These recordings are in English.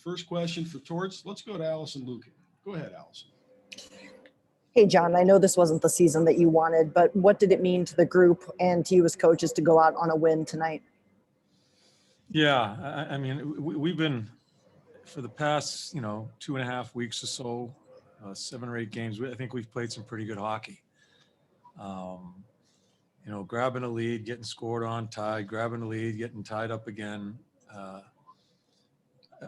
First question for Torts. Let's go to Allison Lucan. Go ahead, Allison. Hey, John, I know this wasn't the season that you wanted, but what did it mean to the group and to you as coaches to go out on a win tonight? Yeah, I mean, we've been, for the past, 2.5 weeks or so, 7 or 8 games, I think we've played some pretty good hockey. Grabbing a lead, getting scored on, tied, grabbing a lead, getting tied up again.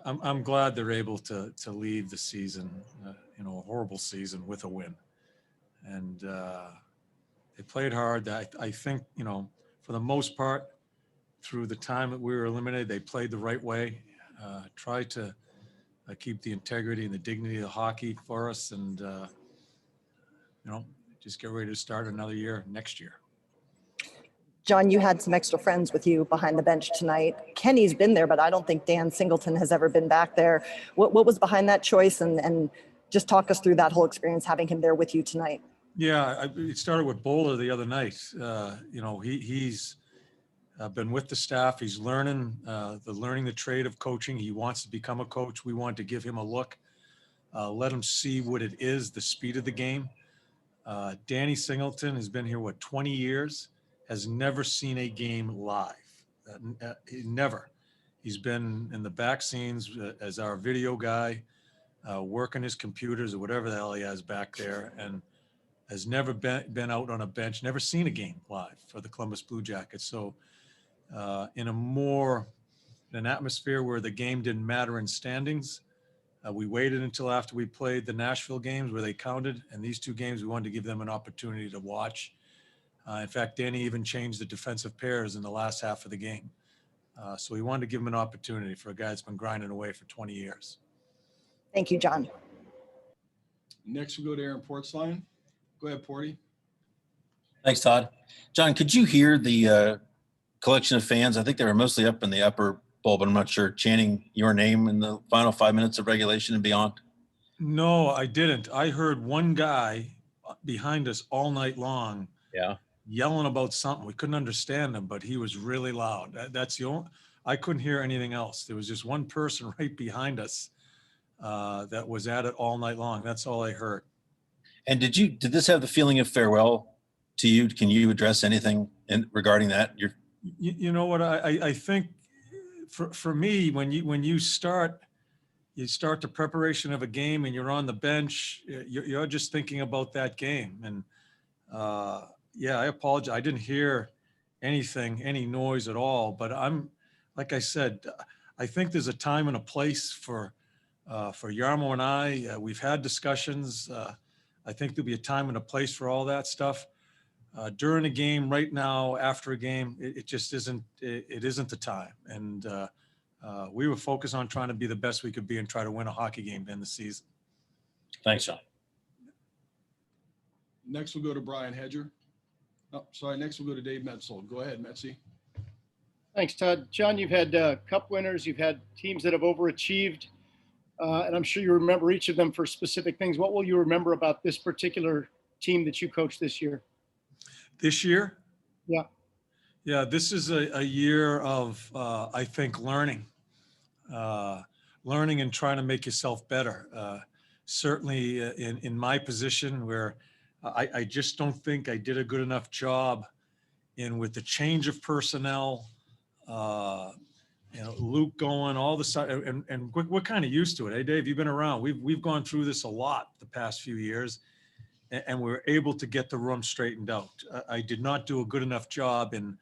I'm glad they're able to leave the season, a horrible season with a win. And they played hard. I think, for the most part, through the time that we were eliminated, they played the right way, tried to keep the integrity and the dignity of the hockey for us, and, just get ready to start another year next year. John, you had some extra friends with you behind the bench tonight. Kenny's been there, but I don't think Dan Singleton has ever been back there. What was behind that choice? And just talk us through that whole experience, having him there with you tonight. Yeah, it started with Bowler the other night. He's been with the staff. He's learning the trade of coaching. He wants to become a coach. We wanted to give him a look, let him see what it is, the speed of the game. Danny Singleton has been here, 20 years, has never seen a game live. Never. He's been in the back scenes as our video guy, working his computers or whatever the hell he has back there, and has never been out on a bench, never seen a game live for the Columbus Blue Jackets. So in an atmosphere where the game didn't matter in standings, we waited until after we played the Nashville games where they counted, and these 2 games we wanted to give them an opportunity to watch. In fact, Danny even changed the defensive pairs in the last half of the game. So we wanted to give him an opportunity for a guy that's been grinding away for 20 years. Thank you, John. Next, we'll go to Aaron Portzline. Go ahead, Porty. Thanks, Todd. John, could you hear the collection of fans? I think they were mostly up in the upper bowl, but I'm not sure, chanting your name in the final 5 minutes of regulation and beyond? No, I didn't. I heard one guy behind us all night long. Yeah. Yelling about something. We couldn't understand him, but he was really loud. That's the only, I couldn't hear anything else. There was just one person right behind us that was at it all night long. That's all I heard. And did this have the feeling of farewell to you? Can you address anything regarding that? You know what? I think for me, when you start the preparation of a game and you're on the bench, you're just thinking about that game. And yeah, I apologize. I didn't hear any noise at all, but like I said, I think there's a time and a place for Jarmo and I. We've had discussions. I think there'll be a time and a place for all that stuff. During a game, right now, after a game, it just isn't. It isn't the time. And we were focused on trying to be the best we could be and try to win a hockey game to end the season. Thanks, John. Next, we'll go to Brian Hedger. Oh, sorry. Next, we'll go to Dave Metzel. Go ahead, Metzi. Thanks, Todd. John, you've had cup winners. You've had teams that have overachieved. And I'm sure you remember each of them for specific things. What will you remember about this particular team that you coached this year? This year? Yeah. Yeah, this is a year of, I think, learning and trying to make yourself better. Certainly in my position where I just don't think I did a good enough job with the change of personnel, Luke going all the side, and we're kind of used to it. Hey, Dave, you've been around. We've gone through this a lot the past few years, and we're able to get the room straightened out. I did not do a good enough job in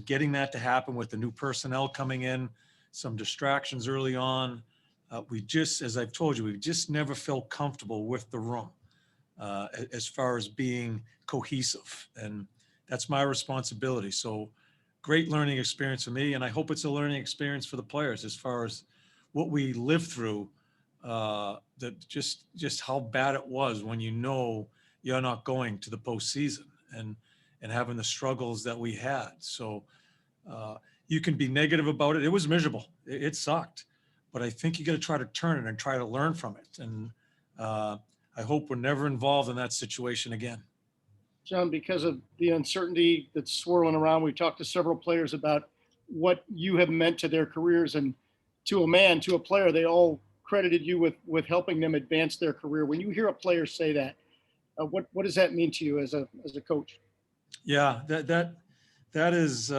getting that to happen with the new personnel coming in, some distractions early on. We just, as I've told you, we just never felt comfortable with the room as far as being cohesive, and that's my responsibility. So great learning experience for me, and I hope it's a learning experience for the players as far as what we lived through, that just how bad it was when you're not going to the postseason and having the struggles that we had. So you can be negative about it. It was miserable. It sucked, but I think you got to try to turn it and try to learn from it. And I hope we're never involved in that situation again. John, because of the uncertainty that's swirling around, we talked to several players about what you have meant to their careers. And to a man, to a player, they all credited you with helping them advance their career. When you hear a player say that, what does that mean to you as a coach? Yeah, that is.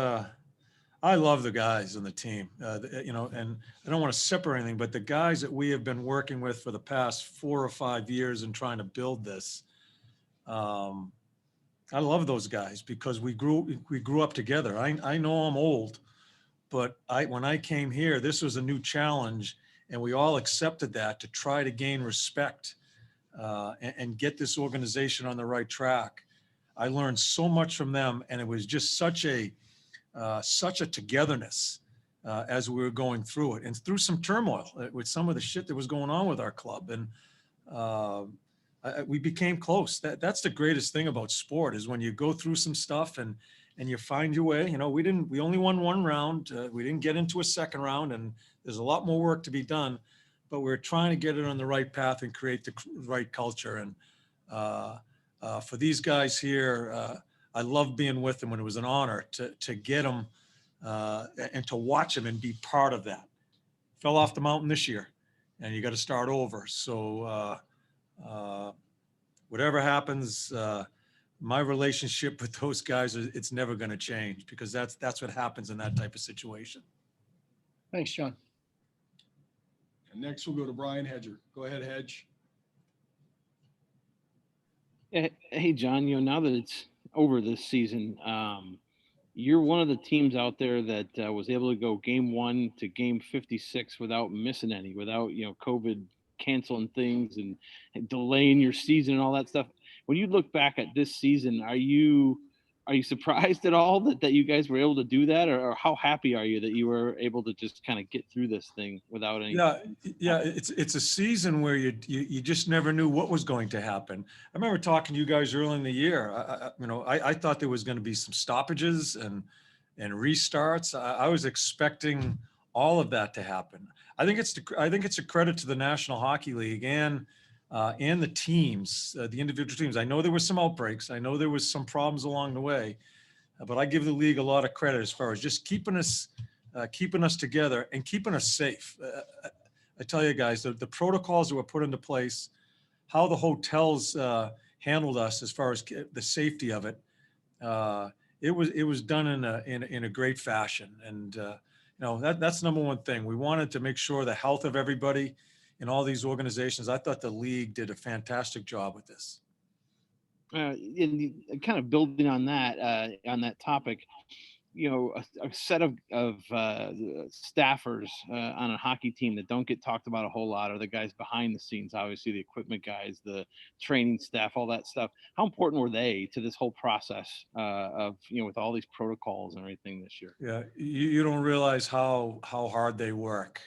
I love the guys on the team, and I don't want to separate anything, but the guys that we have been working with for the past 4 or 5 years and trying to build this. I love those guys because we grew up together. I know I'm old, but when I came here, this was a new challenge, and we all accepted that to try to gain respect and get this organization on the right track. I learned so much from them, and it was just such a togetherness as we were going through it, and through some turmoil with some of the shit that was going on with our club, and we became close. That's the greatest thing about sport is when you go through some stuff and you find your way. We only won one round. We didn't get into a second round, and there's a lot more work to be done, but we're trying to get it on the right path and create the right culture. And for these guys here, I love being with them, and it was an honor to get them and to watch them and be part of that. Fell off the mountain this year, and you got to start over. So whatever happens, my relationship with those guys, it's never going to change, because that's what happens in that type of situation. Thanks, John. And next we'll go to Brian Hedger. Go ahead, Hedge. Hey, John, now that it's over this season, you're one of the teams out there that was able to go game 1 to game 56 without missing any, without, COVID canceling things and delaying your season and all that stuff. When you look back at this season, are you surprised at all that you guys were able to do that, or how happy are you that you were able to just kind of get through this thing without any? Yeah. It's a season where you just never knew what was going to happen. I remember talking to you guys early in the year. I thought there was going to be some stoppages and restarts. I was expecting all of that to happen. I think it's a credit to the National Hockey League and the teams, the individual teams. I know there were some outbreaks. I know there was some problems along the way, but I give the league a lot of credit as far as just keeping us together and keeping us safe. I tell you guys, the protocols that were put into place, how the hotels handled us as far as the safety of it, it was done in a great fashion. And that's number one thing. We wanted to make sure the health of everybody in all these organizations. I thought the league did a fantastic job with this. And kind of building on that topic, a set of staffers on a hockey team that don't get talked about a whole lot are the guys behind the scenes. Obviously, the equipment guys, the training staff, all that stuff. How important were they to this whole process of with all these protocols and everything this year? Yeah, you don't realize how hard they work.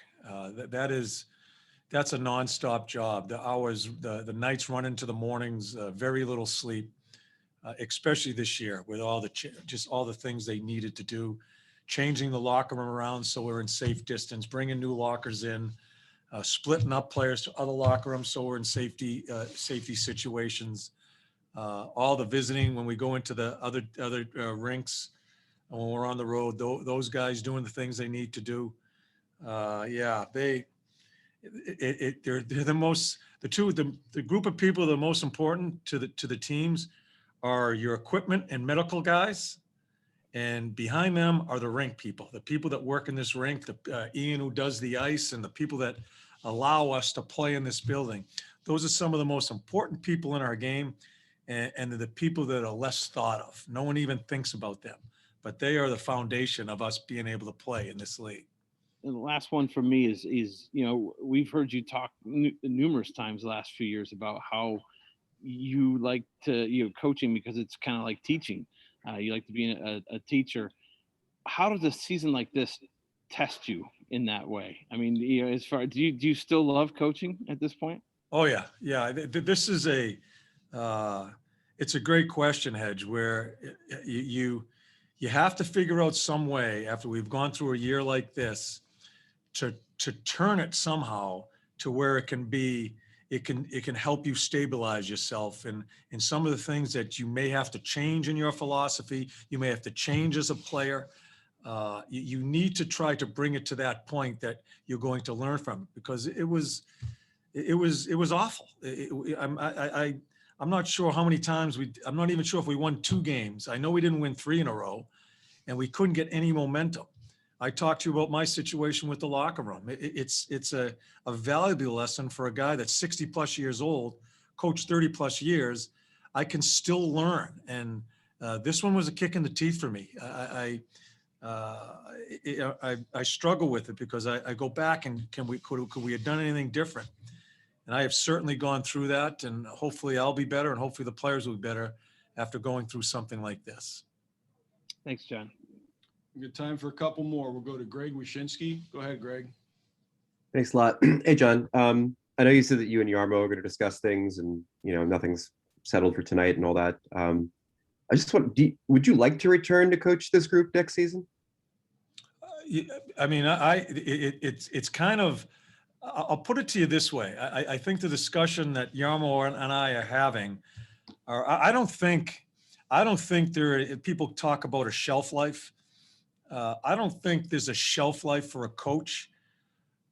That's a nonstop job. The hours, the nights run into the mornings, very little sleep, especially this year with all the things they needed to do, changing the locker room around so we're in safe distance, bringing new lockers in, splitting up players to other locker rooms so we're in safety situations, all the visiting when we go into the other rinks when we're on the road, those guys doing the things they need to do. They're the group of people that are most important to the teams are your equipment and medical guys, and behind them are the rink people, the people that work in this rink, Ian who does the ice, and the people that allow us to play in this building. Those are some of the most important people in our game, and they're the people that are less thought of. No one even thinks about them, but they are the foundation of us being able to play in this league. And the last one for me is we've heard you talk numerous times the last few years about how you like to coaching because it's kind of like teaching. You like to be a teacher. How does a season like this test you in that way? I mean, as far do you still love coaching at this point? Oh yeah. This is it's a great question, Hedge, where you have to figure out some way after we've gone through a year like this to turn it somehow to where it can help you stabilize yourself in some of the things that you may have to change in your philosophy, you may have to change as a player. You need to try to bring it to that point that you're going to learn from it, because it was awful. I'm not sure how many times I'm not even sure if we won 2 games. I know we didn't win 3 in a row, and we couldn't get any momentum. I talked to you about my situation with the locker room. It's a valuable lesson for a guy that's 60 plus years old, coached 30 plus years. I can still learn. And this one was a kick in the teeth for me. I struggle with it because I go back and could we have done anything different? And I have certainly gone through that, and hopefully I'll be better, and hopefully the players will be better after going through something like this. Thanks, John. We got time for a couple more. We'll go to Greg Wyshynski. Go ahead, Greg. Thanks a lot. Hey, John. I know you said that you and Yarmo are going to discuss things, and nothing's settled for tonight and all that. I just would you like to return to coach this group next season? I mean, it's kind of. I'll put it to you this way. I think the discussion that Yarmo and I are having, I don't think people talk about a shelf life. I don't think there's a shelf life for a coach,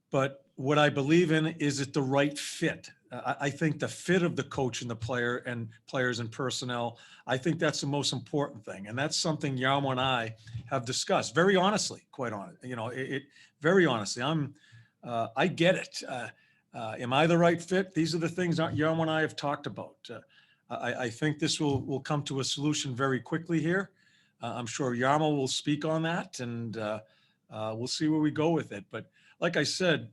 but what I believe in is it the right fit. I think the fit of the coach and the players and personnel, I think that's the most important thing. And that's something Yarmo and I have discussed very honestly, quite honest, very honestly. I get it. Am I the right fit? These are the things that Yarmo and I have talked about. I think this will come to a solution very quickly here. I'm sure Yarmo will speak on that, and we'll see where we go with it. But like I said,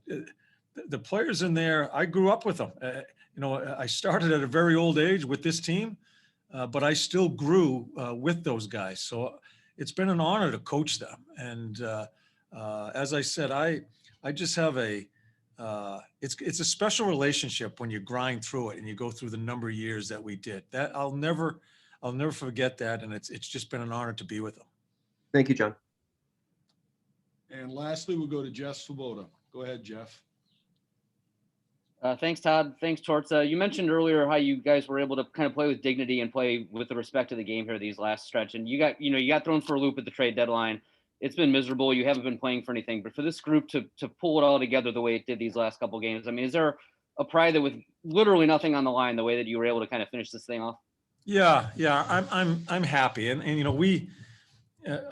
the players in there, I grew up with them. I started at a very old age with this team, but I still grew with those guys. So it's been an honor to coach them. And as I said, I just have it's a special relationship when you grind through it and you go through the number of years that we did. That I'll never forget that, and it's just been an honor to be with them. Thank you, John. And lastly, we'll go to Jeff Svoboda. Go ahead, Jeff. Thanks, Todd. Thanks, Torts. You mentioned earlier how you guys were able to kind of play with dignity and play with the respect of the game here these last stretch. And you got thrown for a loop at the trade deadline. It's been miserable. You haven't been playing for anything. But for this group to pull it all together the way it did these last couple of games, I mean, is there a pride that with literally nothing on the line, the way that you were able to kind of finish this thing off? Yeah, I'm happy, and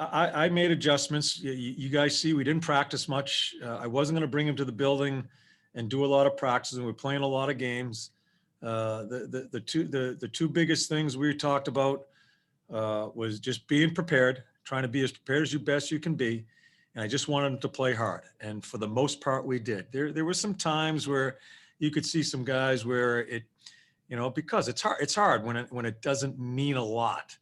I made adjustments. You guys see, we didn't practice much. I wasn't going to bring him to the building and do a lot of practices. And we're playing a lot of games. The two biggest things we talked about was just being prepared, trying to be as prepared as best you can be. And I just wanted him to play hard. And for the most part, we did. There were some times where you could see some guys where it, because it's hard when it doesn't mean a lot.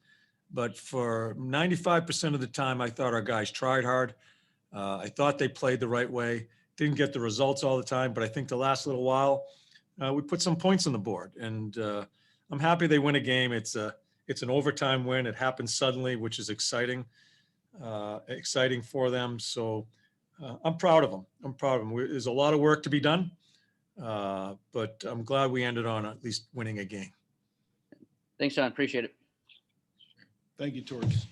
But for 95% of the time, I thought our guys tried hard. I thought they played the right way. Didn't get the results all the time, but I think the last little while, we put some points on the board. And I'm happy they win a game. It's an overtime win. It happened suddenly, which is exciting for them. So I'm proud of them. There's a lot of work to be done, but I'm glad we ended on at least winning a game. Thanks, John. Appreciate it. Thank you, Torts.